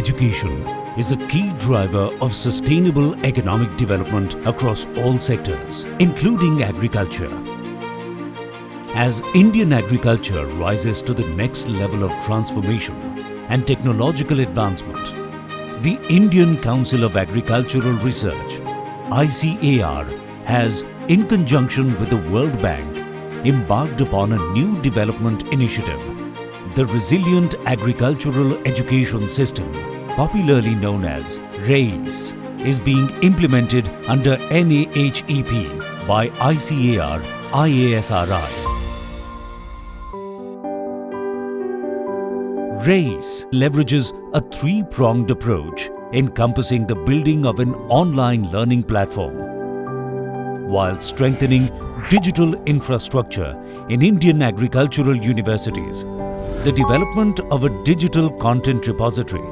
Education is a key driver of sustainable economic development across all sectors, including agriculture. As Indian agriculture rises to the next level of transformation and technological advancement, the Indian Council of Agricultural Research (ICAR) has, in conjunction with the World Bank, embarked upon a new development initiative. The Resilient Agricultural Education System, popularly known as RAISE, is being implemented under NAHEP by ICAR IASRI. RAISE leverages a three-pronged approach encompassing the building of an online learning platform, while strengthening digital infrastructure in Indian agricultural universities, the development of a digital content repository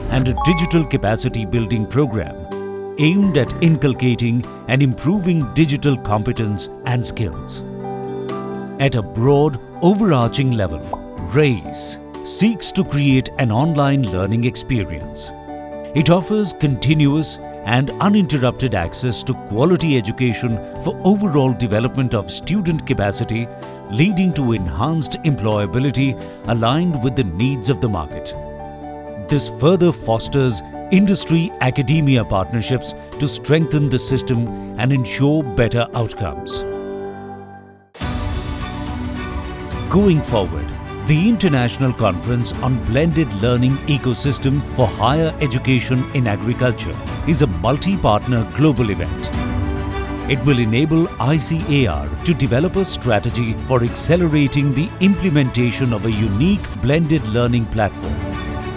and a digital capacity building program aimed at inculcating and improving digital competence and skills. At a broad, overarching level, RAISE seeks to create an online learning experience. It offers continuous and uninterrupted access to quality education for overall development of student capacity, leading to enhanced employability aligned with the needs of the market. This further fosters industry-academia partnerships to strengthen the system and ensure better outcomes. Going forward, the International Conference on Blended Learning Ecosystem for Higher Education in Agriculture is a multi-partner global event. It will enable ICAR to develop a strategy for accelerating the implementation of a unique blended learning platform.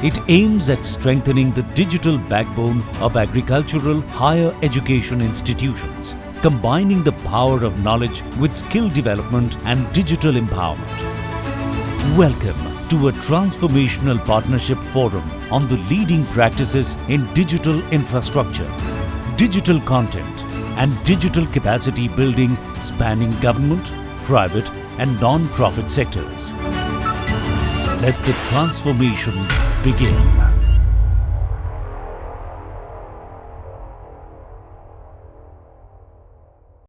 It aims at strengthening the digital backbone of agricultural higher education institutions, combining the power of knowledge with skill development and digital empowerment. Welcome to a transformational partnership forum on the leading practices in digital infrastructure, digital content, and digital capacity building spanning government, private, and non-profit sectors. Let the transformation begin.